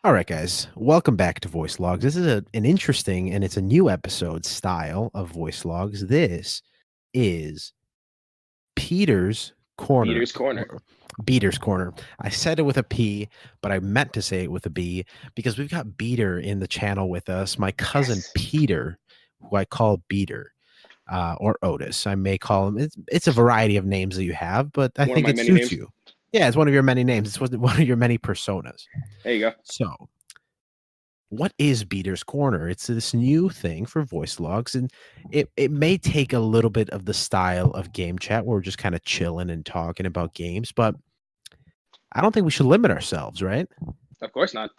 All right, guys, welcome back to Voice Logs. This is an interesting and it's a new episode style of Voice Logs. This is Peter's Corner. Peter's Corner. or Beater's Corner. I said it with a P, but I meant to say it with a B because we've got Beater in the channel with us. My cousin Yes. Peter, who I call Beater, or Otis. I may call him. It's a variety of names that you have, but I One of think my it many suits names. you. Yeah, it's one of your many names. It's one of your many personas. There you go. So, what is Beater's Corner? It's this new thing for voice logs, and it may take a little bit of the style of game chat where we're just kind of chilling and talking about games, but I don't think we should limit ourselves, right? Of course not.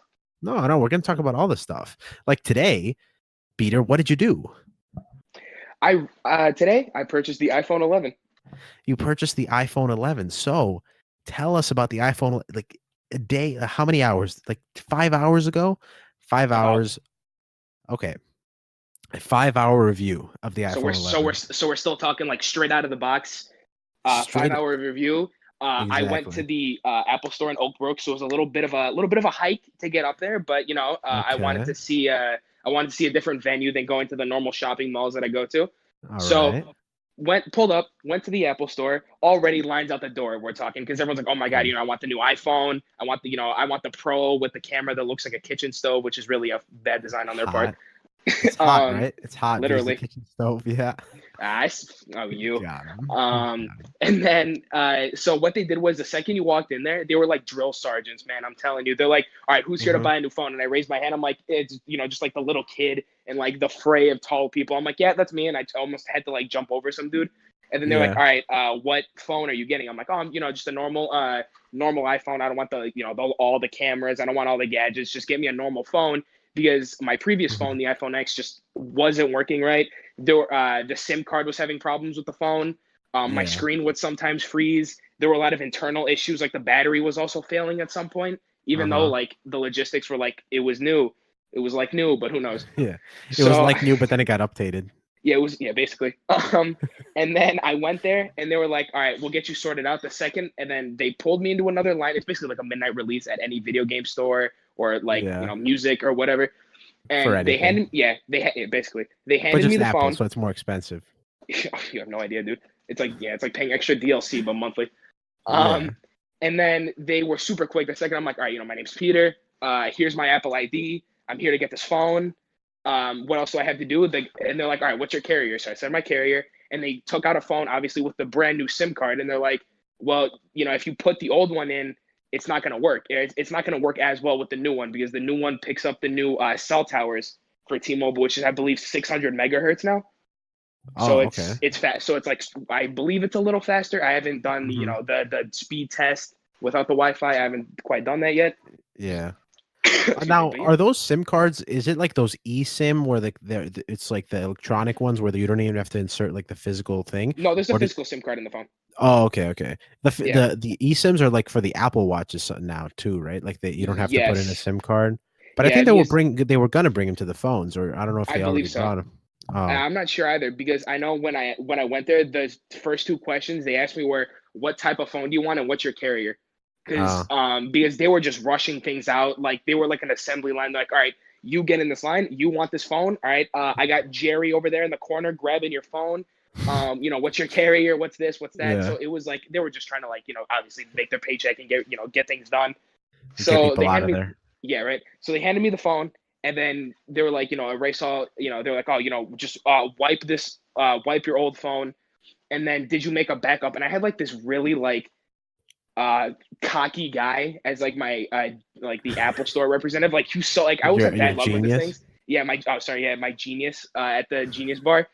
No, we're going to talk about all this stuff. Like today, Beater, what did you do? Today I purchased the iPhone 11. You purchased the iPhone 11. So, tell us about the iPhone. Like a day, how many hours? Like 5 hours ago? 5 About. hours. Okay. A 5-hour review of the So iPhone we're 11. so we're still talking like straight out of the box. Straight 5 hour review. I went to Exactly. the Apple Store in Oak Brook, so it was a little bit of a hike to get up there. But I wanted Okay. to see a different venue than going to the normal shopping malls that I go to. All So right. went to the Apple Store, already lines out the door. We're talking because everyone's like, oh my God, Mm. I want the new iPhone. I want the Pro with the camera that looks like a kitchen stove, which is really a bad design on their part. Hot. It's hot, right? It's hot because the Literally. kitchen stove. Yeah. You. Got him. Um, and then, so what they did was the second you walked in there, they were like drill sergeants, man. I'm telling you, they're like, all right, who's here to Mhm. buy a new phone? And I raised my hand. I'm like, it's, just like the little kid and like the fray of tall people. I'm like, yeah, that's me. And I almost had to like jump over some dude. And then they're like, Yeah. all right, what phone are you getting? I'm like, oh, just a normal iPhone. I don't want all the cameras. I don't want all the gadgets. Just get me a normal phone because my previous Mhm. phone, the iPhone X, just wasn't working right. The SIM card was having problems with the phone. My Yeah. screen would sometimes freeze. There were a lot of internal issues, like the battery was also failing at some point. Even though Uh-huh. like the logistics were like it was like new, but who knows? Yeah. It was So like new, but then it got updated. yeah, it was basically. And then I went there, and they were like, "All right, we'll get you sorted out the second." And then they pulled me into another line. It's basically like a midnight release at any video game store or like Yeah. music or whatever. For And anything. basically they But handed me just the Apple, phone. so it's more expensive. You have no idea, dude. It's like paying extra DLC but monthly. Yeah. And then they were super quick. The second I'm like, all right, my name's Peter. Here's my Apple ID. I'm here to get this phone. What else do I have to do? And they're like, all right, what's your carrier? So I said my carrier, and they took out a phone, obviously with the brand new SIM card, and they're like, well, if you put the old one in, it's not going to work. It's not going to work as well with the new one because the new one picks up the new cell towers for T-Mobile, which is I believe 600 megahertz now. So Oh, okay. it's fast. So it's like I believe it's a little faster. I haven't done Mhm. the speed test without the Wi-Fi. I haven't quite done that yet. Yeah. Excuse me, Now, but yeah. are those SIM cards? Is it like those eSIM where it's like the electronic ones where you don't even have to insert like the physical thing? No, there's a Or did, physical SIM card in the phone. oh, okay, okay. Yeah. The eSIMs are like for the Apple Watches now too, right? Like you don't have to put in a Yes. SIM card. But I Yeah. think they were gonna bring them to the phones, or I don't know if I they believe already so. brought them. Oh, I'm not sure either because I know when I went there, the first two questions they asked me were, "What type of phone do you want and what's your carrier?" oh, Because they were just rushing things out, like they were like an assembly line. They're like, all right, you get in this line. You want this phone? All right, I got Jerry over there in the corner grabbing your phone. What's your carrier? What's this? What's that? yeah. So it was like they were just trying to like obviously make their paycheck and get things done. Get So people they out handed of me, there. yeah, right. So they handed me the phone, and then they were like, erase all, they're like, oh, just wipe your old phone, and then did you make a backup? And I had like this really like uh cocky guy as like my like the Apple Store representative. Like you so like I always have You're a bad luck with these genius. things. Yeah, my genius at the Genius Bar.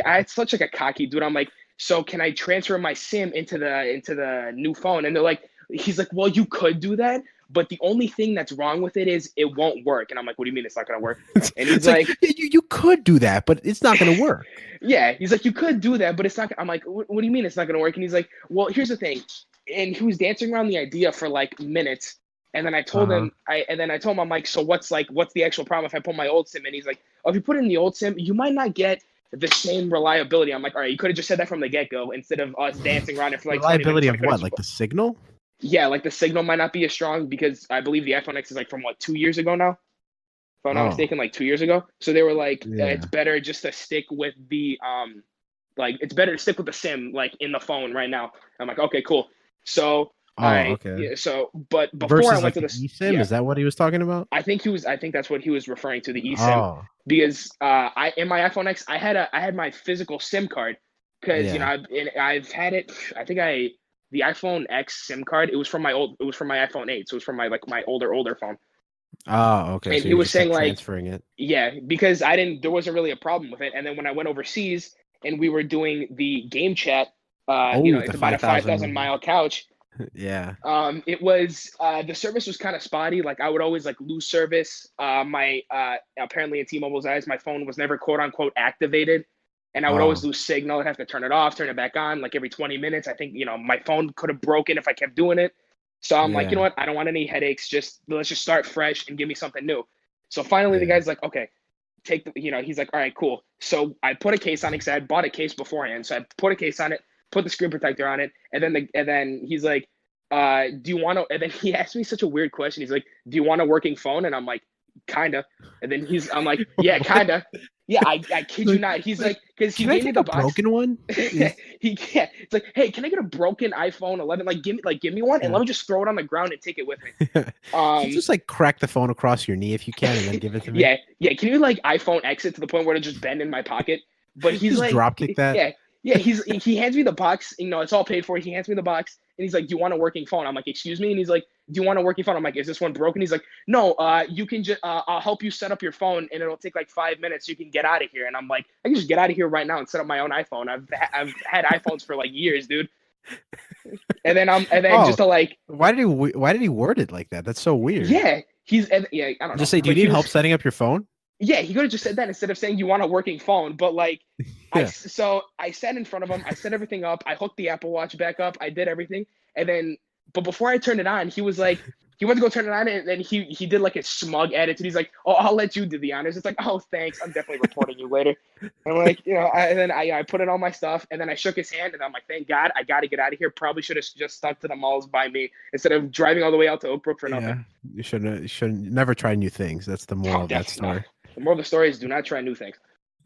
I had such like a cocky dude. I'm like, so can I transfer my SIM into the new phone? And they're like, he's like, well, you could do that, but the only thing that's wrong with it is it won't work. And I'm like, what do you mean it's not gonna work? And he's It's like like, yeah, you could do that, but it's not gonna work. yeah, he's like, you could do that, but it's not. I'm like, what do you mean it's not gonna work? And he's like, well, here's the thing. And he was dancing around the idea for like minutes. And then I told Uh-huh. him, I'm like, so what's the actual problem if I put my old SIM? And he's like, oh, if you put in the old SIM, you might not get the same reliability. I'm like, all right, you could have just said that from the get go instead of us dancing around it for like 20 minutes. Reliability So I of could have what? just Like the signal? Yeah, like the signal might not be as strong because I believe the iPhone X is like from what 2 years ago now, if I'm not Oh, mistaken, like 2 years ago. So they were like, it's yeah. better just to stick with the like it's better to stick with the SIM like in the phone right now. I'm like, okay, cool. So Oh, okay. yeah, so but before I Versus went like to the this, eSIM, yeah, is that what he was talking about? I think that's what he was referring to, the eSIM, Oh, because I in my iPhone X I had my physical SIM card because yeah. I've had it. I think I the iPhone X SIM card. It was from my iPhone 8, so it was from my like my older phone. Oh, okay. And So he you was just saying kept like, transferring it. yeah, because I didn't there wasn't really a problem with it. And then when I went overseas and we were doing the game chat, Oh, the it's about a 5,000 5,000. mile couch. Yeah. It was the service was kind of spotty. Like I would always like lose service. My apparently in T-Mobile's eyes, my phone was never quote unquote activated, and I would always Oh, lose signal. I'd have to turn it off, turn it back on, like every 20 minutes. I think my phone could have broken if I kept doing it. So I'm like, you yeah. know what? I don't want any headaches. Just let's just start fresh and give me something new. So finally, the Yeah. guy's like, okay, take the, he's like, all right, cool. So I put a case on it because I had bought a case beforehand. So I put a case on it, put the screen protector on it, and then he's like, do you want to? And then he asked me such a weird question. He's like, do you want a working phone? And I'm like, kinda. And then I'm like, yeah, What? kinda. Yeah, I kid you Like, not. He's like, because he can I gave me take the a box. broken one? Is Yeah, it's like, hey, can I get a broken iPhone 11? Give me one, and yeah. let me just throw it on the ground and take it with me. Can you Um, just like crack the phone across your knee if you can and then give it to me? yeah, yeah. Can you like iPhone exit to the point where it just bend in my pocket? But he's Just like, drop kick that. yeah, yeah. He hands me the box. It's all paid for. He hands me the box, and he's like, "Do you want a working phone?" I'm like, "Excuse me," and he's like, "Do you want a working phone?" I'm like, "Is this one broken?" He's like, "No. You can just I'll help you set up your phone, and it'll take like 5 minutes. You can get out of here." And I'm like, "I can just get out of here right now and set up my own iPhone. I've had iPhones for like years, dude." And then just Oh, to like, why did he word it like that? That's so weird. yeah, yeah, I don't know, Just say, "Do you but need help setting up your phone?" yeah, he could have just said that instead of saying you want a working phone. But like, Yeah. so I sat in front of him. I set everything up. I hooked the Apple Watch back up. I did everything, and then, but before I turned it on, he was like, he went to go turn it on, and then he did like a smug attitude. He's like, "Oh, I'll let you do the honors." It's like, "Oh, thanks. I'm definitely reporting you later." And I'm like, and then I put in all my stuff, and then I shook his hand, and I'm like, "Thank God, I got to get out of here." Probably should have just stuck to the malls by me instead of driving all the way out to Oak Brook for nothing. Yeah. You shouldn't never try new things. That's the moral Oh, of that definitely not. story. The moral of the story is do not try new things.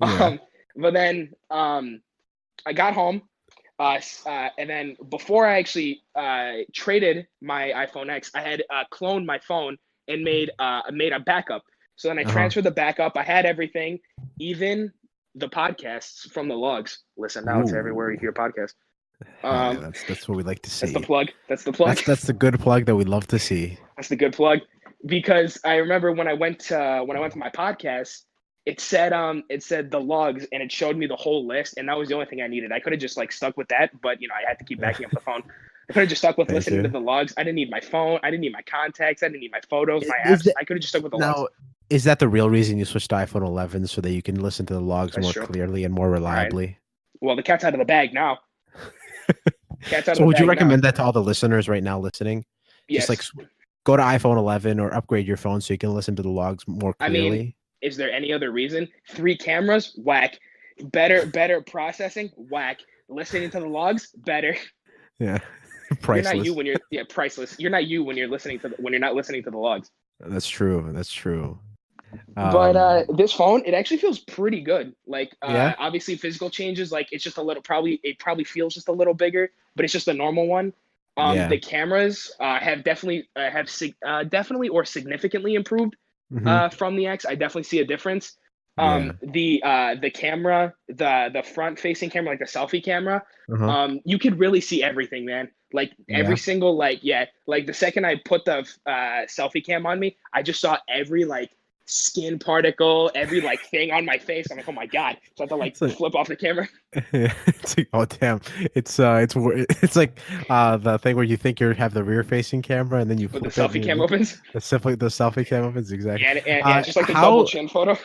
Yeah. Um, but then I got home, and then before I actually traded my iPhone X, I had cloned my phone and made a backup. So then I Uh-huh. transferred the backup. I had everything, even the podcasts from the logs. Listen now to everywhere you Ooh. hear podcasts. Hell yeah, Um, that's what we like to that's the see. plug. That's the plug. That's the good plug that we love to see. That's the good plug. Because I remember when I went to my podcast, it said the logs and it showed me the whole list, and that was the only thing I needed. I could have just like stuck with that, but I had to keep Yeah. backing up the phone. I could have just stuck with Thank listening to you. the logs. I didn't need my phone. I didn't need my contacts. I didn't need my photos, my Is apps. that I could have just stuck with the logs. now? Is that the real reason you switched to iPhone 11 so that you can listen to the logs That's more true. clearly and more All right. reliably? Well, the cat's out of the bag now. Cat's out of So the would you bag now. recommend that to all the listeners right now listening? Just like Yes. go to iPhone 11 or upgrade your phone so you can listen to the logs more I mean, clearly. is there any other reason? 3 cameras, whack. Better processing, whack. Listening to the logs, better. Yeah. You're not you Priceless. when you're priceless. You're not you when you're when you're not listening to the logs. That's true. That's true. But Um, this phone, it actually feels pretty good. Like yeah. obviously physical changes, like it's just a little it probably feels just a little bigger, but it's just a normal one. Yeah. The cameras have definitely or significantly improved Hmm. from the X. I definitely see a difference. Yeah. The camera, the front facing camera, like the selfie camera, Uh-huh. you could really see everything, man. Like every Yeah. single like the second I put the selfie cam on me, I just saw every like skin particle, every like thing on my face. I'm like, oh my god! So I had to like It's like flip off the camera. it's like, oh damn. It's like the thing where you think you have the rear facing camera and then you But the flip it selfie and cam opens. the selfie cam opens exactly. Yeah, it's just like the double How chin photo.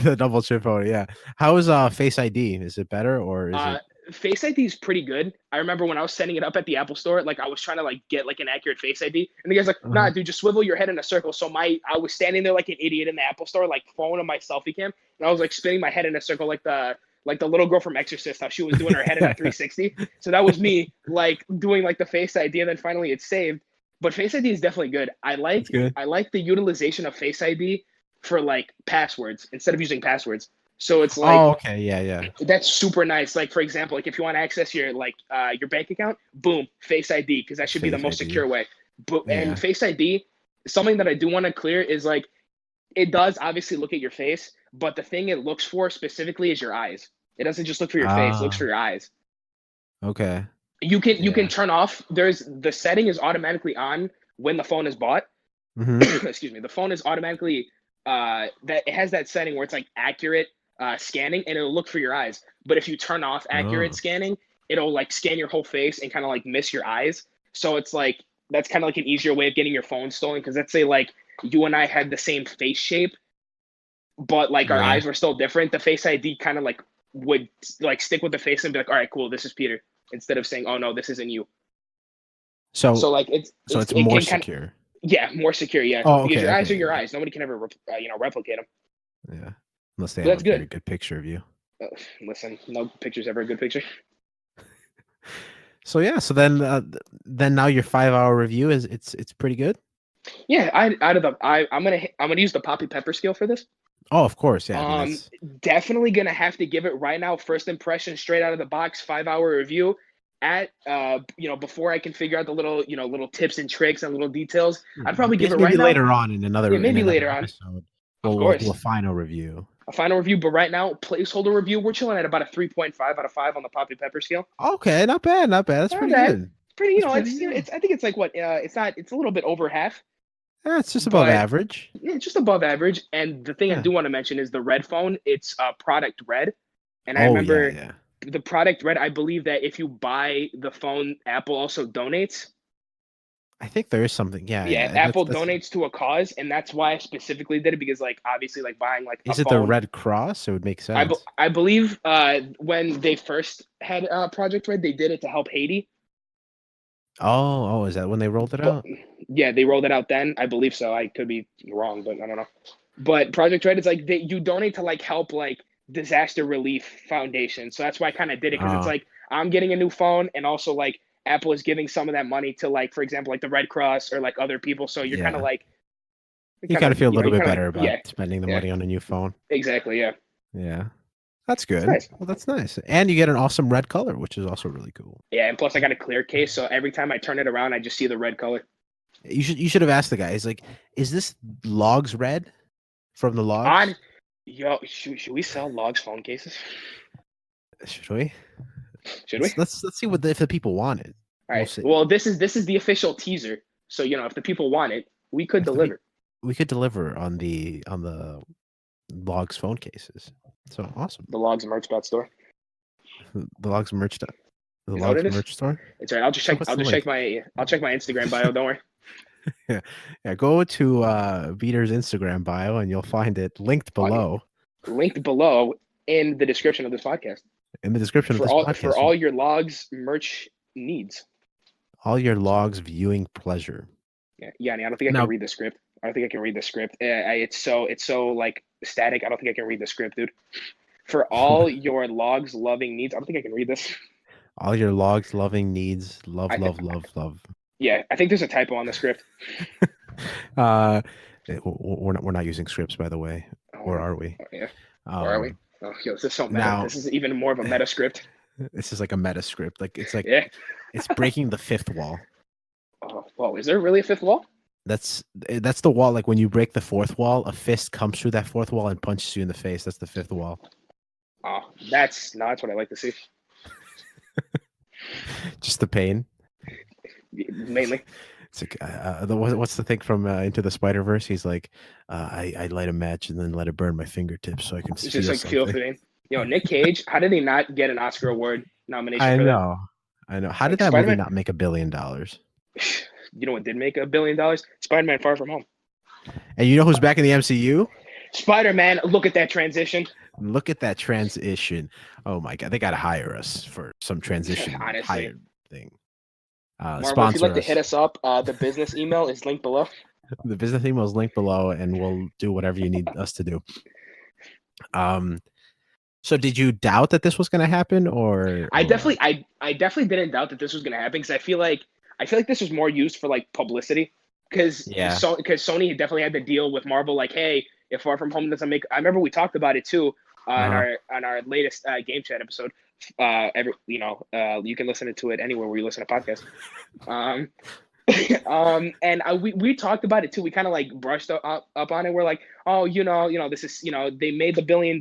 the double chip photo, yeah. How is Face ID? Is it better or is Uh, it Face ID is pretty good. I remember when I was setting it up at the Apple Store, like I was trying to like get like an accurate Face ID, and the guy's like, "Nah, uh-huh. dude, just swivel your head in a circle." So I was standing there like an idiot in the Apple Store, like phone on my selfie cam, and I was like spinning my head in a circle, like like the little girl from Exorcist, how she was doing her head in a 360. So that was me like doing like the Face ID, and then finally it's saved. But Face ID is definitely good. It's good. I like the utilization of Face ID for like passwords instead of using passwords. So it's like Oh, okay. Yeah. that's super nice. Like for example, like if you want to access your like your bank account, boom, Face ID, because that should be the Face most ID. secure way. But and Yeah. Face ID, something that I do want to clear is like it does obviously look at your face, but the thing it looks for specifically is your eyes. It doesn't just look for your face; it looks Ah, for your eyes. okay. You can Yeah. turn off. There's the setting is automatically on when the phone is bought. Mm-hmm. Excuse me. The phone is automatically that it has that setting where it's like accurate scanning, and it'll look for your eyes. But if you turn off accurate Oh, scanning, it'll like scan your whole face and kind of like miss your eyes. So it's like that's kind of like an easier way of getting your phone stolen. Because let's say like you and I had the same face shape, but like our yeah. eyes were still different. The Face ID kind of like would like stick with the face and be like, all right, cool, this is Peter, instead of saying, oh no, this isn't you. So, So like so it's it more can kind of secure. yeah, more secure, yeah, Oh, because your eyes are okay. your Yeah. eyes. Nobody can ever replicate them. Yeah. Unless they But have a that's very good. good picture of you. Uh, Listen, no picture's ever a good picture. So yeah. So then now your 5-hour review is it's pretty good. Yeah, out of the I'm gonna use the Poppy Pepper scale for this. Oh, of course. Yeah. I mean Um, that's Definitely gonna have to give it right now. First impression, straight out of the box, 5 hour review. At before I can figure out the little little tips and tricks and little details, I'd probably give it maybe right now. later on Yeah, in maybe another later on, episode of we'll do a course. final review. A final review, but right now, placeholder review, we're chilling at about a 3.5 out of 5 on the Poppy Pepper scale. Okay, not bad, not bad. That's Not pretty bad. good. Pretty, That's pretty it's good. I think it's like what it's not it's a little bit over half, Yeah, it's just above but average. yeah, just above average. And the thing I Yeah. do want to mention is the red phone. It's product red, and I Oh yeah, remember yeah. the product red. I believe that if you buy the phone, Apple also donates. I think there is something. Yeah, Yeah, yeah. Apple That's. donates to a cause, and that's why I specifically did it because, like, obviously, like buying like a Is it the phone. Red Cross? It would make sense. I believe when they first had Project Red, they did it to help Haiti. Oh, is that when they rolled it But out? yeah, they rolled it out then. I believe so. I could be wrong, but I don't know. But Project Red is like you donate to like help like disaster relief foundation. So that's why I kind of did it because it's Oh, like I'm getting a new phone and also like Apple is giving some of that money to like for example like the Red Cross or like other people. So you're kind of yeah. like You kind of feel a little you bit kind of like better about yeah spending the yeah money on a new phone. exactly yeah. Yeah, that's It's good. nice. Well, that's nice, and you get an awesome red color, which is also really cool. Yeah, and plus I got a clear case, so every time I turn it around, I just see the red color. You should have asked the guy. He's like, "Is this logs red from the On logs?" yo, should we sell Logs phone cases? Should we? Should we? Let's see if the people want it. All We'll right. see. Well, this is the official teaser. So if the people want it, we could If the pe- deliver we could deliver on the logs phone cases. So awesome. the Logs merch store. The logs merch. The Is that what logs it is? merch store. It's all right. So what's the link? I'll check my Instagram bio. Don't worry. Yeah, yeah. Go to Beater's Instagram bio and you'll find it linked On, below linked below in the description of this podcast in the description of this for podcast. all your Logs merch needs. All your logs viewing pleasure. Yeah, Yanni, I don't think I can Now, read the script. I don't think I can read the script. It's so like static. I don't think I can read the script, dude. For all your Logs loving needs, I don't think I can read this. all your logs loving needs, love, I think love, love, love. yeah, I think there's a typo on the script. uh, we're not using scripts, by the way, or Oh, are we? yeah. Or are we? Um, Oh, yo, this is so meta. now This is even more of a meta script. this is like a meta script. Like Yeah. it's breaking the fifth wall. Oh, whoa. Is there really a fifth wall? That's the wall. Like when you break the fourth wall, a fist comes through that fourth wall and punches you in the face. That's the fifth wall. Oh, that's what I like to see. Just the pain. Mainly. It's like what's the thing from Into the SpiderVerse? He's like, I light a match and then let it burn my fingertips so I can It's feel just like feel something. pain. Nick Cage, how did he not get an Oscar award nomination I for that? know, I know. How did Like that movie Spider-Man, not make $1 billion? you know what did make $1 billion? Spider-Man Far From Home. And you know who's back in the MCU? Spider-Man, look at that transition. Look at that transition. Oh my god, they gotta hire us for some transition Honestly. hire thing. Marvel, if you'd Sponsor like to us. hit us up, the business email is linked below. The business email is linked below, and we'll do whatever you need us to do. So did you doubt that this was going to happen or what? I definitely didn't doubt that this was going to happen because I feel like this was more used for like publicity because Yeah. Sony definitely had to deal with Marvel like, hey, if Far From Home doesn't make, I remember we talked about it too Uh-huh. on our latest game chat episode. You can listen to it anywhere where you listen to podcasts. Um, we talked about it too. We kind of like brushed up on it. We're like, oh, this is, they made the $1 billion.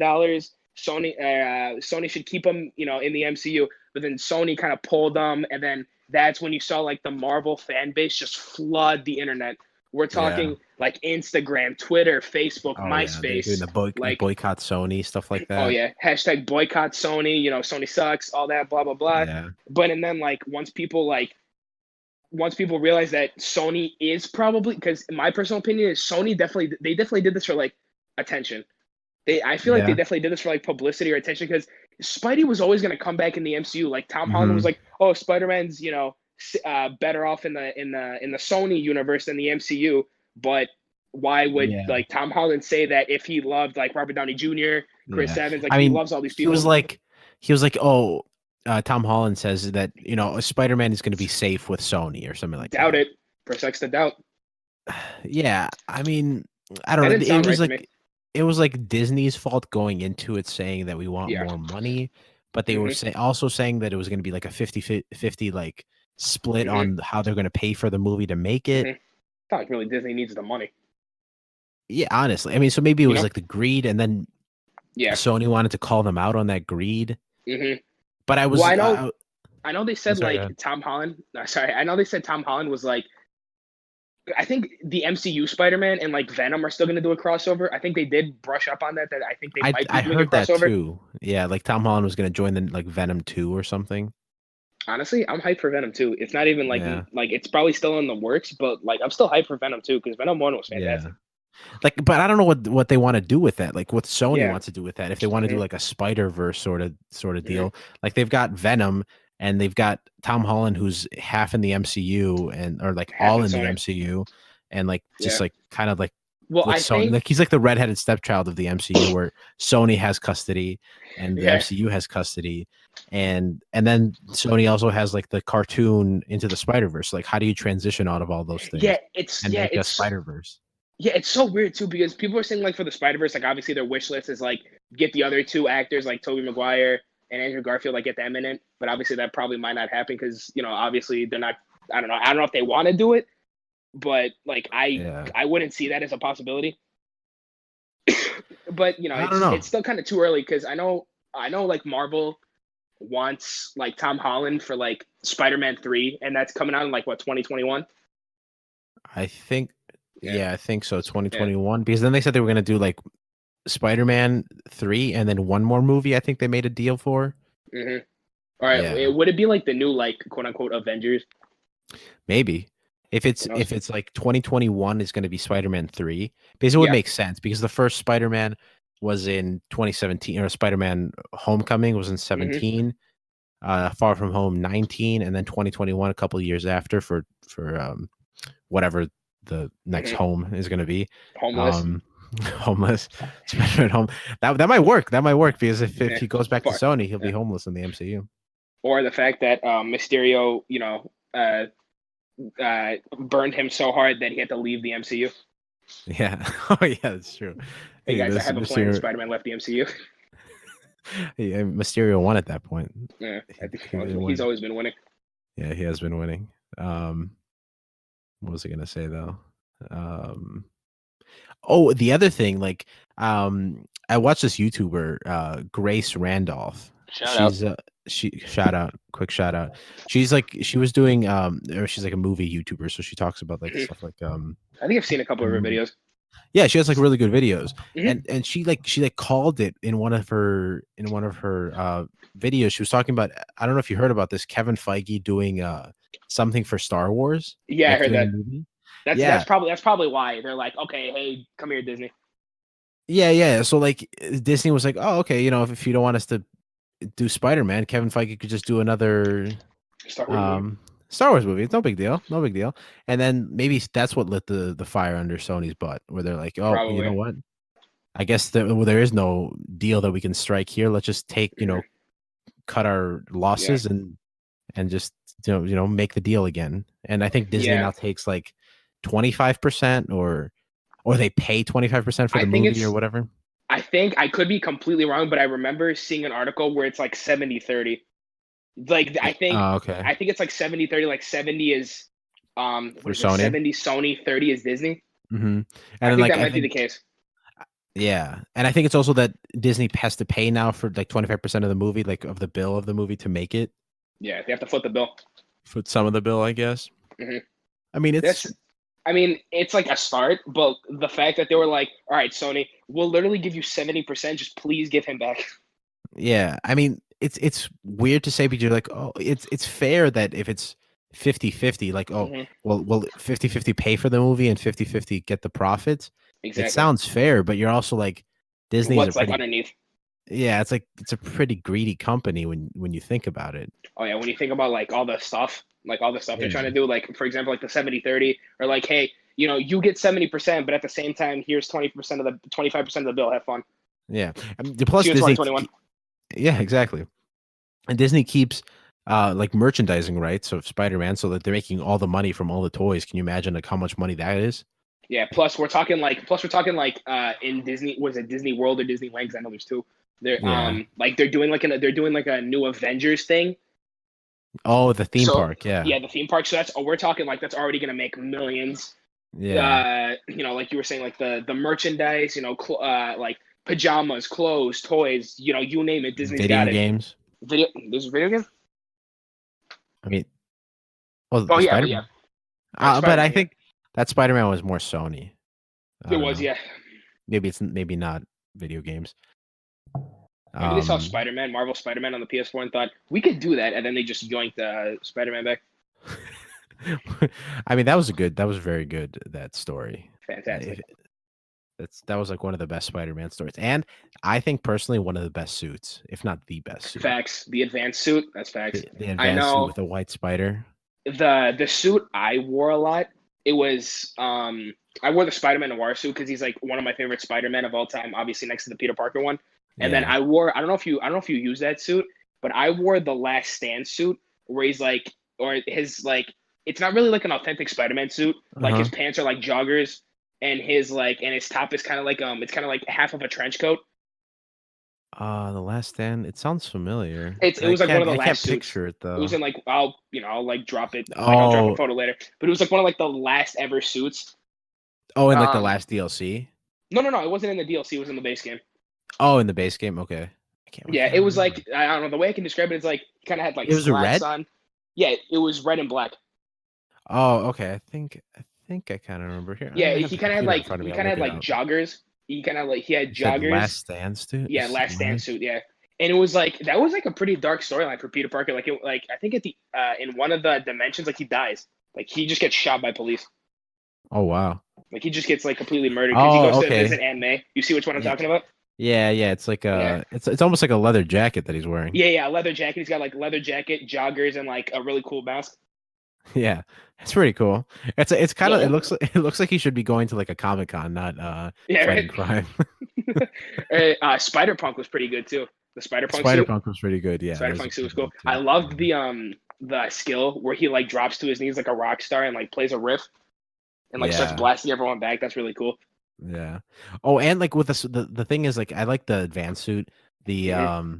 Sony should keep them, in the MCU. But then Sony kind of pulled them, and then that's when you saw like the Marvel fan base just flood the internet. We're Yeah. talking like Instagram, Twitter, Facebook, Oh yeah, they're doing MySpace, the like, boycott Sony stuff like oh that. yeah, hashtag boycott Sony. Sony sucks, all that, blah blah blah. Yeah. But and then like once people realize that Sony is probably, because my personal opinion is they definitely did this for like attention. I feel like they Yeah. definitely did this for like publicity or attention because Spidey was always going to come back in the MCU. Like Tom Holland was Mhm. like, oh, Spider-Man's better off in the Sony universe than the MCU. But why would Yeah. like Tom Holland say that if he loved like Robert Downey Jr., Chris Yeah. Evans, like I he mean, loves all these he was people? like he was like, "Oh, Tom Holland says that, Spider-Man is going to be safe with Sony or something like Doubt that." it. Protects the doubt. Yeah, I mean, I don't That know. didn't sound right to me. It was like Disney's fault going into it saying that we want Yeah. more money, but they were hmm also saying that it was going to be like a 50-50 like split hmm on how they're going to pay for the movie to make it. hmm It's not like really Disney needs the money. Yeah, honestly. I mean, so maybe it You was know? like the greed and then Yeah. Sony wanted to call them out on that greed. hmm But I Well, was I know they I'm said sorry, go like ahead. Tom Holland. Sorry, I know they said Tom Holland was like. I think the MCU Spider-Man and like Venom are still going to do a crossover. I think they did brush up on that. That I think they might be I doing a heard that crossover. too. Yeah, like Tom Holland was going to join the like Venom 2 or something. Honestly, I'm hyped for Venom 2. It's not even Yeah. like it's probably still in the works, but like I'm still hyped for Venom 2 because Venom 1 was Yeah. fantastic. Like, but I don't know what they want to do with that. Like, what Sony Yeah. wants to do with that. If they want to do hmm like a SpiderVerse sort of hmm deal, like they've got Venom and they've got Tom Holland, who's half in the MCU and or like Half all in in the Sony. MCU, and like just Yeah. like kind of like Well, with I Sony, think like he's like the redheaded stepchild of the MCU, where Sony has custody and the yeah. MCU has custody, and then Sony also has like the cartoon Into the Spider-Verse. Like, how do you transition out of all those Yeah, things and make a Spider-Verse? yeah, it's so weird too because people are saying like for the Spider-Verse, like obviously their wish list is like get the other two actors like Tobey Maguire and Andrew Garfield, like get them in it. But obviously that probably might not happen because obviously they're not. I don't know. I don't know if they want to do it, but like Yeah, I wouldn't see that as a possibility. But I don't it's know. still kind of too early because I know like Marvel wants like Tom Holland for like Spider-Man 3, and that's coming out in like what 2021. I think, Yeah, yeah, I think so. yeah. 2021, because then they said they were gonna do like Spider-Man 3 and then one more movie. I think they made a deal for. hmm All right, Yeah, would it be like the new like quote unquote Avengers? maybe Who knows? if it's like 2021 is going to be Spider-Man 3, because it would Yeah. make sense because the first Spider-Man was in 2017, or Spider-Man Homecoming was in hmm 17, Far From Home 19, and then 2021 a couple of years after for whatever the next hmm home is going to be. Homeless. Um, homeless, Spider-Man home. That might work. That might work because if Yeah. he goes back to Far. Sony, he'll be Yeah. homeless in the MCU. Or the fact that Mysterio, burned him so hard that he had to leave the MCU. Yeah. Oh yeah, that's true. Hey Hey, guys, I this have a plan. Mysterio, Spider-Man left the MCU. yeah, Mysterio won at that point. Yeah, I think He didn't he's win. always been winning. Yeah, he has been winning. What was I gonna say though? Um, oh, the other thing, like, I watched this YouTuber, Grace Randolph. Shout out. She's she shout out, quick shout out. She's like she was doing or she's like a movie YouTuber, so she talks about like Mhm. stuff like I think I've seen a couple of her movie. videos. Yeah, she has like really good videos, hmm and she like called it in one of her videos. She was talking about, I don't know if you heard about this, Kevin Feige doing something for Star Wars, Yeah, I like heard doing a that. movie. That's Yeah, probably why they're like, okay, hey, come here, Disney. yeah. So like Disney was like, oh, okay, if you don't want us to do Spider-Man, Kevin Feige could just do another Star Wars movie. um Star Wars movie. It's no big deal, no big deal. And then maybe that's what lit the fire under Sony's butt, where they're like, oh, you know Probably. what? I guess there is no deal that we can strike here. Let's just take, cut our Yeah, losses and just make the deal again. And I think Disney yeah. now takes like 25% or they pay 25% for I the think movie or it's. whatever. I think I could be completely wrong, but I remember seeing an article where it's like 70-30. Like Yeah. Okay. I think it's like 70-30. Like 70 is For what is it? Sony. 70 Sony, 30 is Disney. And I then think like that I might be the think case. yeah, and I think it's also that Disney has to pay now for like 25% of the movie, like of the bill of the movie to make it. Yeah, they have to foot the bill. Foot some of the bill, I guess. Hmm. I mean, it's That's I mean, it's like a start, but the fact that they were like, all right, Sony, we'll literally give you 70%, just please give him back. yeah. I mean, it's weird to say, but you're like, oh, it's fair that if it's 50-50, like, oh, Hmm. well 50-50 pay for the movie and 50-50 get the profits. It Exactly. sounds fair, but you're also like Disney's a What's like pretty underneath? yeah, it's like it's a pretty greedy company when you think about it. Oh yeah, when you think about like all the stuff they're trying Yeah. to do, like for example, like the 70-30, or like, hey, you get 70%, but at the same time, here's 20% of the 25% of the bill. Have fun. Yeah. See Plus you in Disney 2021. yeah, exactly. And Disney keeps like merchandising rights of Spider-Man so that they're making all the money from all the toys. Can you imagine like how much money that is? Yeah. Plus we're talking like in Disney, was it Disney World or Disneyland? 'Cause I know there's two. They're Yeah. like they're doing like a new Avengers thing. Oh, the theme So park, yeah. yeah, the theme park. So we're talking like that's already gonna make millions. Yeah. Like you were saying, like the merchandise, like pajamas, clothes, toys, you name it, Disney's got Video it. games. There's a video game. I mean, well, Oh the yeah, but Spider-Man. yeah, or But I Spider-Man. Yeah, think that Spider-Man was more Sony. I it don't was. know. Yeah, Maybe not video games. maybe they saw Um Spider-Man, Marvel Spider-Man on the PS4 and thought we could do that, and then they just yoinked Spider-Man back. I mean, that was very good, that story. Fantastic. If that was like one of the best Spider-Man stories. And I think personally one of the best suits, if not the best suit. Facts. The advanced suit. That's facts. The I advanced suit know with the white spider. the suit I wore a lot. It was I wore the Spider-Man Noir suit because he's like one of my favorite Spider-Man of all time. Obviously next to the Peter Parker one. And then Yeah. I don't know if you use that suit, but I wore the Last Stand suit where he's like, or his like, it's not really like an authentic Spider-Man suit. Like his Uh-huh. pants are like joggers, and his top is kind of like it's kind of like half of a trench coat. The Last Stand. It sounds familiar. It was like one of the I can't last suits. picture it It was though. in like I'll like drop it, like I'll drop a Oh, photo later. But it was like one of like the last ever suits. oh, in like the Um, last DLC. no, it wasn't in the DLC. It was in the base game. Oh, in the base game. Okay. I Yeah, can't it was remember. like I don't know the way I can describe it. It's like kind of had like It was a slacks red? on. Yeah, it was red and black. Oh, okay. I kind of remember here. Yeah, I have the computer in front of he me. I'll kind of look had it like up. joggers. He had You said Last joggers. Stand Yeah, last stand stand? suit. Yeah, and it was like that was like a pretty dark storyline for Peter Parker. Like I think at the in one of the dimensions, like he dies. Like he just gets shot by police. Oh, wow. Like he just gets like completely murdered because he goes Oh, to okay. visit Aunt May. You see which one I'm Yeah. talking about? Yeah. It's like Yeah. it's almost like a leather jacket that he's wearing. Yeah, leather jacket. He's got like leather jacket, joggers, and like a really cool mask. Yeah. It's pretty cool. It's kind of Yeah, it looks like he should be going to like a Comic-Con, not yeah, right. fighting crime. Spider Punk was pretty good too. The Spider Punk suit. Spider-Punk was pretty good. Yeah, that Spider was a Punk suit was pretty cool. good I too. loved the skill where he like drops to his knees like a rock star and like plays a riff and like starts Yeah. blasting everyone back. That's really cool. Yeah. Oh, and like with the thing is like I like the advanced suit. The Hmm.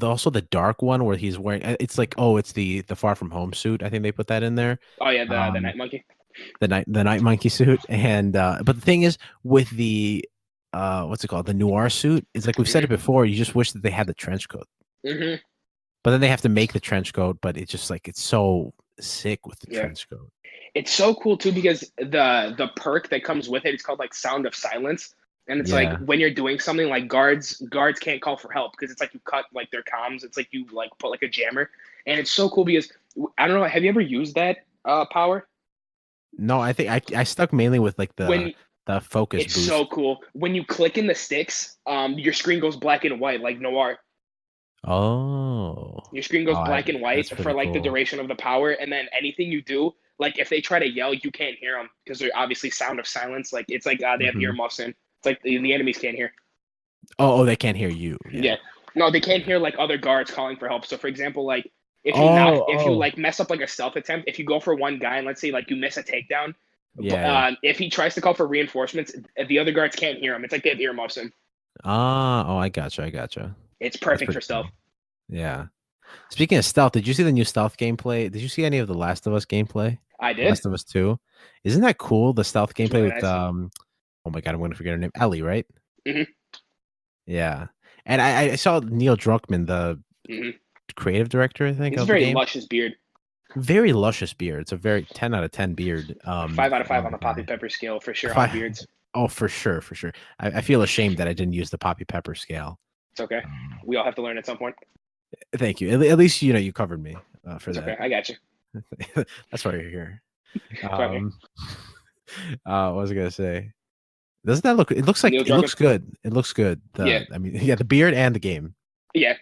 also the dark one where he's wearing it's like it's the Far From Home suit. I think they put that in there. Oh yeah, the Um Night Monkey. the night monkey suit and but the thing is with the what's it called, the noir suit, it's like we've said Hmm. it before, you just wish that they had the trench coat, Hmm. but then they have to make the trench coat, but it's just like it's so sick with the Yeah, trench coat. it's so cool too because the perk that comes with it is called like Sound of Silence, and it's like Yeah. when you're doing something like guards can't call for help because it's like you cut like their comms. It's like you like put like a jammer, and it's so cool because I don't know. Have you ever used that power? No, I think I stuck mainly with like When the focus It's so boost. cool when you click in the sticks. Your screen goes black and white like Noir. Oh. Your screen goes black and That's white for pretty like the cool. duration of the power, and then anything you do, like if they try to yell, you can't hear them because they're obviously sound of silence. Like it's like they have Mhm. earmuffs in. It's like the enemies can't hear. Oh, they can't hear you. Yeah. Yeah. No, they can't Yeah. hear like other guards calling for help. So for example, like Oh, if you oh. like mess up like a stealth attempt, if you go for one guy and let's say like you miss a takedown, Yeah, yeah. if he tries to call for reinforcements, the other guards can't hear him. It's like they have earmuffs in. Ah, oh, I gotcha, I gotcha. It's That's perfect for pretty stealth. cool. Yeah. Speaking of stealth, did you see the new stealth gameplay? Did you see any of the Last of Us gameplay? I The did. Last of Us 2? Isn't that cool? The stealth It's gameplay really with nice. oh my god, I'm gonna forget her name. Ellie, right? Hmm. Yeah. And I saw Neil Druckmann, the Hmm. creative director, I think, He's of the very game. luscious beard. Very luscious beard. It's a very 10 out of 10 beard Five out of five on on the the poppy guy. pepper scale for sure If on I beards. Oh, for sure, for sure. I feel ashamed that I didn't use the poppy pepper scale. It's okay. Um, We all have to learn at some point. Thank you. At least you covered me for It's that. okay. I got you. That's why you're here. So I'm here. Um, what was I gonna say? Doesn't that look? It looks like Neil it looks Druckmann. good. It looks good. Yeah. I mean, yeah, the beard and the game. Yeah.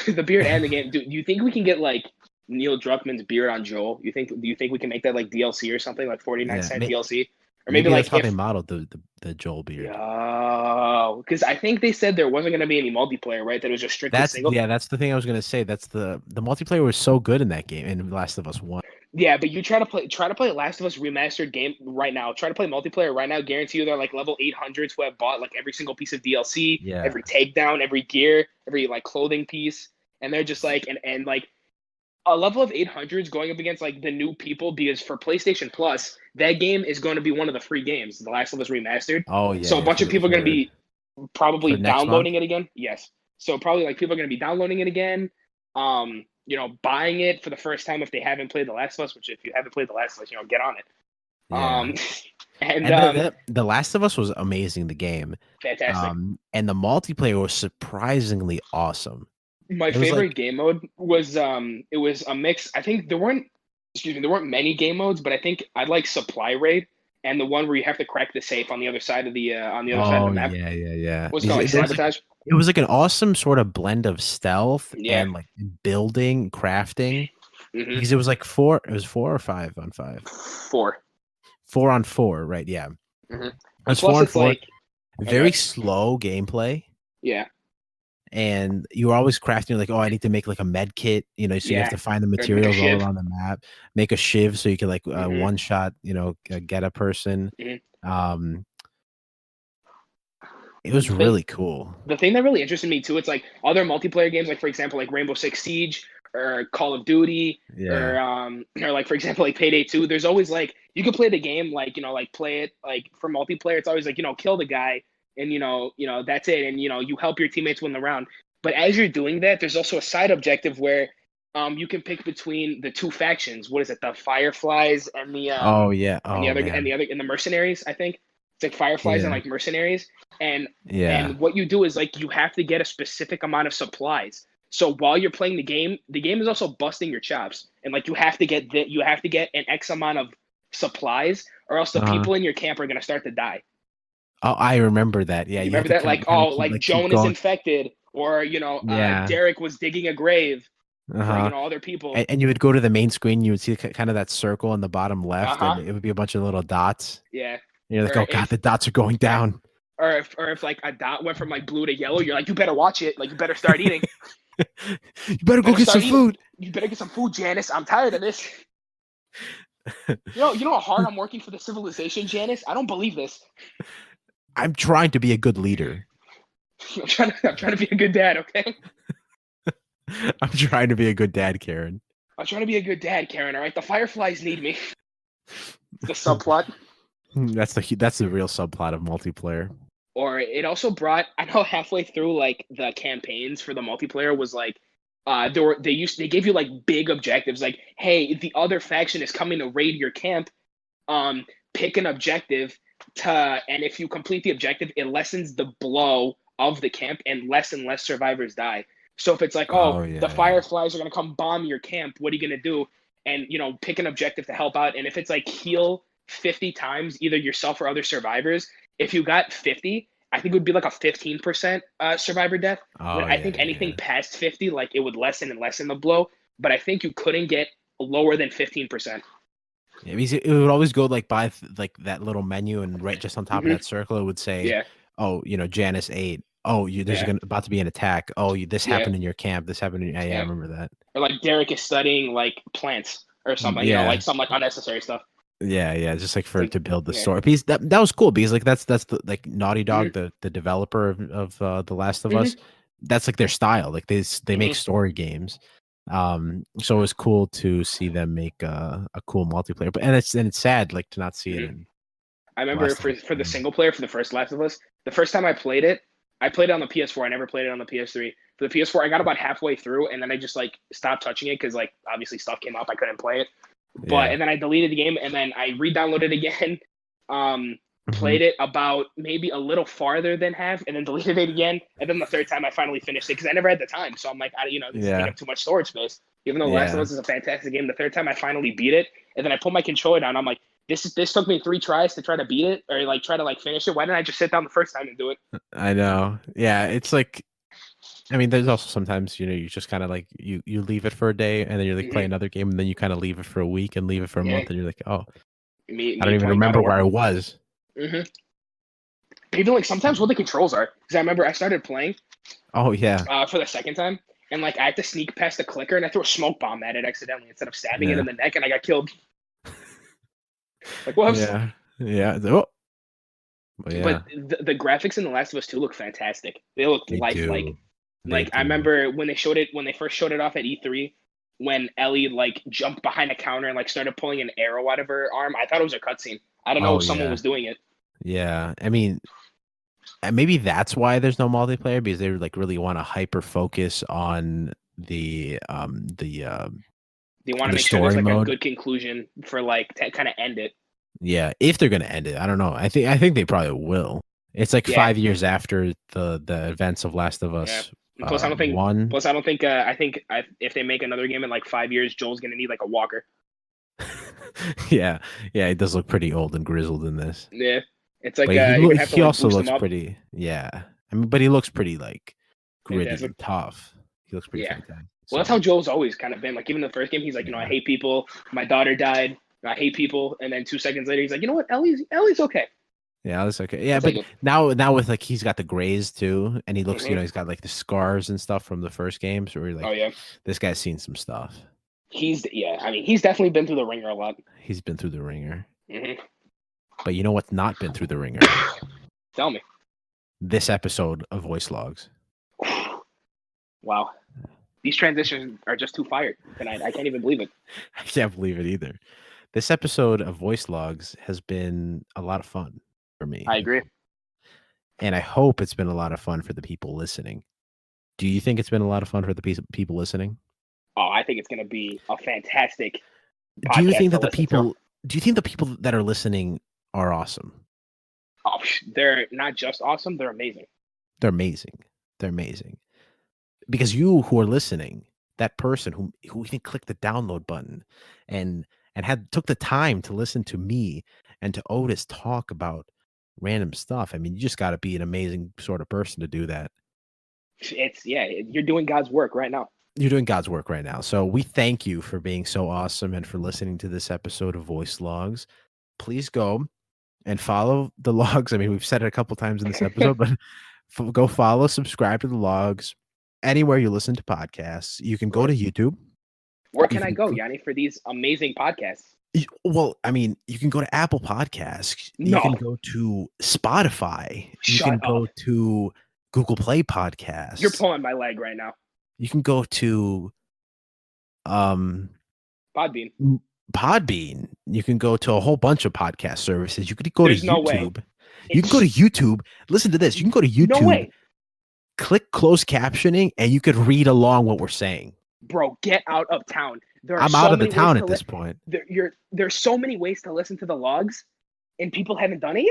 The beard and the game. Do you think we can get like Neil Druckmann's beard on Joel? Do you think we can make that like DLC or something like 49 Yeah, cent DLC? Or maybe maybe that's like how they if modeled the Joel beard. yo, because I think they said there wasn't gonna be any multiplayer, right? That it was just strictly single. That's the thing I was gonna say. That's the multiplayer was so good in that game in Last of Us 1. Yeah, but you try to play Last of Us remastered game right now. Try to play multiplayer right now. Guarantee you they're like level 800s who have bought like every single piece of DLC, Yeah. every takedown, every gear, every like clothing piece, and they're just like and like a level of 800s going up against like the new people because for PlayStation Plus, that game is going to be one of the free games, The Last of Us Remastered. Oh yeah, So a yeah. bunch of people are going to be For probably next month. downloading it again. Yes. So probably like people are going to be downloading it again. Buying it for the first time if they haven't played The Last of Us, which if you haven't played The Last of Us, get on it. Yeah. Um, and And the Last of Us was amazing, the game. fantastic. And the multiplayer was surprisingly awesome. My It was favorite like game mode was it was a mix. I think there weren't many game modes, but I think I like Supply Raid and the one where you have to crack the safe on the other side of the oh map. yeah, yeah, yeah. What's it These called, like there was like Sabotage? it was like an awesome sort of blend of stealth Yeah. and like building, crafting. Hmm. Because it was 4 or 5 on 5. 4. 4 on 4, right? Yeah. It Hmm. And was plus, four on it's four. like Very okay, slow gameplay. yeah, And you were always crafting like, oh, I need to make like a med kit, so you have yeah, to find the or to make a materials all shiv. around the map, make a shiv so you can like Hmm. one shot, get a person. Hmm. Um, it was The thing, really cool. the thing that really interested me too, it's like other multiplayer games, like for example, like Rainbow Six Siege or Call of Duty, Yeah. or like for example, like Payday 2. There's always like you could play the game, like like play it like for multiplayer. It's always like kill the guy, and that's it, and you help your teammates win the round. But as you're doing that, there's also a side objective where you can pick between the two factions. What is it? The Fireflies Oh yeah. and the Oh other man. and the mercenaries, I think. It's like Fireflies and Yeah. like mercenaries. And Yeah. what you do is like you have to get a specific amount of supplies. So while you're playing the game is also busting your chops. And like you have to get an X amount of supplies or else the Uh-huh. people in your camp are gonna start to die. Oh, I remember that. Yeah, You you have remember to that? kind Like, of kind oh, of like keep Joan is going. infected, or Yeah. Derek was digging a grave for Uh-huh. other people. And you would go to the main screen, you would see kind of that circle in the bottom left, Uh-huh. and it would be a bunch of little dots. Yeah. And you're like, Or oh god, if the dots are going down. or if like a dot went from like blue to yellow, you're like, you better watch it. Like you better start eating. You better go Better get some start eating. food. You better get some food, Janice. I'm tired of this. You know how hard I'm working for the civilization, Janice? I don't believe this. I'm trying to be a good leader. I'm trying to be a good dad, okay? I'm trying to be a good dad, Karen. I'm trying to be a good dad, Karen, all right? The Fireflies need me. The subplot. That's the real subplot of multiplayer. Or it also brought, I know halfway through like the campaigns for the multiplayer was like they gave you like big objectives like, hey, the other faction is coming to raid your camp. Pick an objective and if you complete the objective, it lessens the blow of the camp and less survivors die. So if it's like, oh, Oh the yeah, yeah. Fireflies are gonna come bomb your camp, what are you gonna do? And pick an objective to help out. And if it's like heal 50 times either yourself or other survivors, if you got 50, I think it would be like a 15% survivor death. When Oh I yeah, think anything yeah. past 50, like it would lessen and lessen the blow. But I think you couldn't get lower than 15%. Yeah, because it would always go like by like that little menu, and right just on top of Hmm. that circle, it would say, Yeah, "Oh, Janice ate. Oh, there's yeah, about to be an attack. Oh, this yeah, happened in your camp. This happened. Yeah, I yeah. remember that. Or like Derek is studying like plants or something, like Yeah, some like unnecessary stuff. yeah. Just like It's for like, to build the yeah, story. Because that was cool. Because like that's the like Naughty Dog, hmm, the developer of The Last of Us. hmm, That's like their style. Like they make hmm, story games. So it was cool to see them make a cool multiplayer. But and it's sad like to not see it hmm. in I remember Last of Us for the 2. single player for the first Last of Us, the first time I played it on the PS4. I never played it on the PS3. For the PS4, I got about halfway through, and then I just like stopped touching it because like obviously stuff came up, I couldn't play it. But Yeah. and then I deleted the game, and then I re-downloaded it again. Um, Hmm. Played it about maybe a little farther than half, and then deleted it again. And then the third time, I finally finished it because I never had the time. So I'm like, this is taking Yeah. up too much storage space. Even though Last of Yeah. Us is a fantastic game, the third time I finally beat it, and then I put my controller down. I'm like, this took me 3 tries to try to beat it or like try to like finish it. Why didn't I just sit down the first time and do it? I know. Yeah, it's like I mean, there's also sometimes, you just kind of like you leave it for a day and then you like play Mm-hmm. another game and then you kind of leave it for a week and leave it for a Yeah, month and you're like, "Oh, I don't me even playing God remember of where War. I was." Mm-hmm. Even like sometimes what the controls are, because I remember I started playing Oh, yeah. for the second time, and like I had to sneak past the clicker, and I threw a smoke bomb at it accidentally instead of stabbing it Yeah. in the neck, and I got killed. Like whoops. Yeah. Yeah. Oh, but But yeah, the graphics in The Last of Us 2 look fantastic. They look they lifelike. do. They Like I do. remember when they first showed it off at E3, when Ellie like jumped behind a counter and like started pulling an arrow out of her arm. I thought it was a cutscene. I don't know Oh, if someone yeah. was doing it. Yeah. I mean, maybe that's why there's no multiplayer because they like really want to hyper focus on They want to the make sure there's story like a mode. good conclusion for like to kind of end it. Yeah, if they're gonna end it, I don't know. I think they probably will. It's like Yeah, 5 years after the events of Last of yeah. Us And plus, I don't think. 1. Plus, I don't think. If they make another game in like 5 years, Joel's gonna need like a walker. Yeah, yeah, it does look pretty old and grizzled in this, Yeah, it's but like he you're gonna have to he like also boost him looks up. pretty. Yeah, I mean, but he looks pretty like gritty Fantastic. and tough. He looks pretty Yeah. fantastic. Well, that's how So Joel's always kind of been. Like even the first game, he's like, I yeah, hate people. My daughter died. I hate people. And then 2 seconds later, he's like, you know what? Ellie's okay. yeah, that's okay. Yeah, I'll take but it. now with like he's got the grays too, and he looks, Hmm. he's got like the scars and stuff from the first game. So we're Oh like, yeah, this guy's seen some stuff. I mean, he's definitely been through the ringer a lot. He's been through the ringer. Hmm. But you know what's not been through the ringer? Tell me. This episode of Voice Logs. Wow, these transitions are just too fired tonight. I can't even believe it. I can't believe it either. This episode of Voice Logs has been a lot of fun for me. I agree. And I hope it's been a lot of fun for the people listening. Do you think it's been a lot of fun for the people listening? Oh, I think it's going to be a fantastic Do you podcast think to that the listen to. people do you think the people that are listening are awesome? Oh, they're not just awesome; they're amazing. They're amazing. They're amazing. Because you who are listening, that person who even clicked the download button and took the time to listen to me and to Otis talk about random stuff. I mean, you just got to be an amazing sort of person to do that. You're doing God's work right now. You're doing God's work right now. So we thank you for being so awesome and for listening to this episode of Voice Logs. Please go and follow the logs. I mean, we've said it a couple times in this episode, but go follow, subscribe to the logs anywhere you listen to podcasts. You can Of go to course. YouTube. Where You can I can, go, Yanni, for these amazing podcasts? well, I mean, you can go to Apple Podcasts. You can No, go to Spotify. You shut can up. go to Google Play You're Podcasts. pulling my leg right now. You can go to um Podbean. Podbean. You can go to a whole bunch of podcast services. You could go to There's no way. YouTube. You can go to YouTube. Listen to this. You can go to No YouTube, way. click closed captioning, and you could read along what we're saying. Bro, get out of town. There are I'm so out of the many ways town to at this point. there's so many ways to listen to the logs, and people haven't done it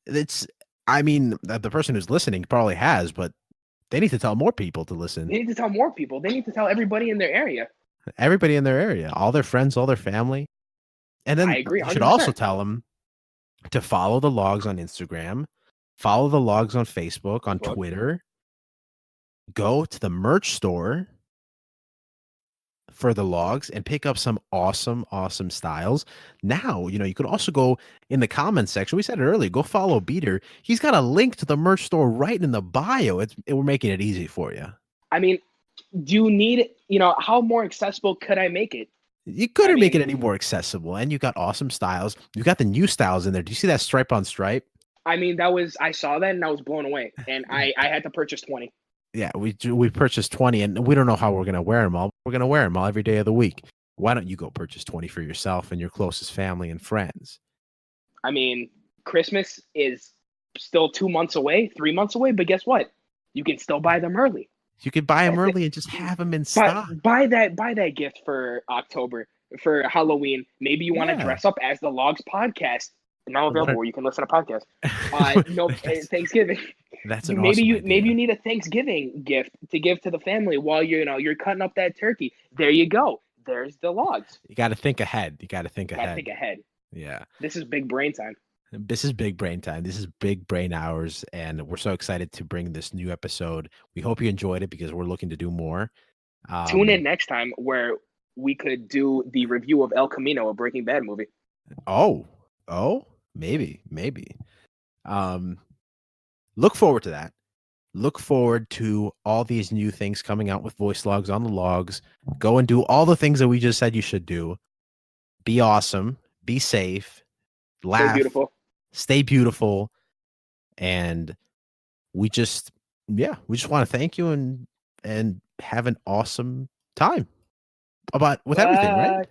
yet. I mean, the person who's listening probably has, but they need to tell more people to They listen. need to tell more people. They need to tell everybody in their area. Everybody in their area, all their friends, all their family. And I then agree, you should also 100%. tell them to follow the logs on Instagram, follow the logs on Facebook, on Facebook. Twitter, go to the merch store, for the logs and pick up some awesome styles. Now, you could also go in the comments section. We said it earlier. Go follow Beater. He's got a link to the merch store right in the bio. We're making it easy for you. I mean, do you need, how more accessible could I make it? You couldn't make it any more accessible, and you got awesome styles. You got the new styles in there. Do you see that stripe on stripe? I mean, I saw that and I was blown away, and I had to purchase 20. Yeah, we purchased 20, and we don't know how we're gonna wear them all. We're gonna wear them all every day of the week. Why don't you go purchase 20 for yourself and your closest family and friends? I mean, Christmas is still 2 months away, 3 months away, but guess what? You can still buy them early. You could buy them early and just have them in stock. Buy that gift for October, for Halloween. Maybe you want to dress up as the Logs podcast. Now available where you can listen to podcasts. Thanksgiving. That's an maybe awesome idea. Maybe you need a Thanksgiving gift to give to the family while you're cutting up that turkey. There you go. There's the Logs. You got to think ahead. Think ahead. Yeah. This is big brain time. This is big brain time. This is big brain hours, and we're so excited to bring this new episode. We hope you enjoyed it because we're looking to do more. Tune in next time where we could do the review of El Camino, a Breaking Bad movie. Oh, maybe. Look forward to that. Look forward to all these new things coming out with voice logs on the logs. Go and do all the things that we just said you should do. Be awesome. Be safe. Laugh. Stay beautiful. And we just want to thank you and have an awesome time with everything, right?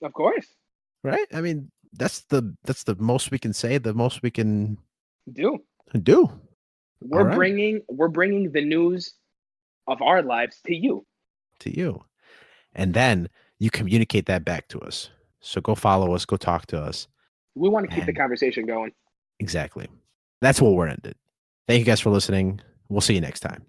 Of course. Right? I mean, that's the most we can say, the most we can do. We're bringing the news of our lives to you. And then you communicate that back to us. So go follow us, go talk to us. We want to keep the conversation going. Exactly. That's what we're ended. Thank you guys for listening. We'll see you next time.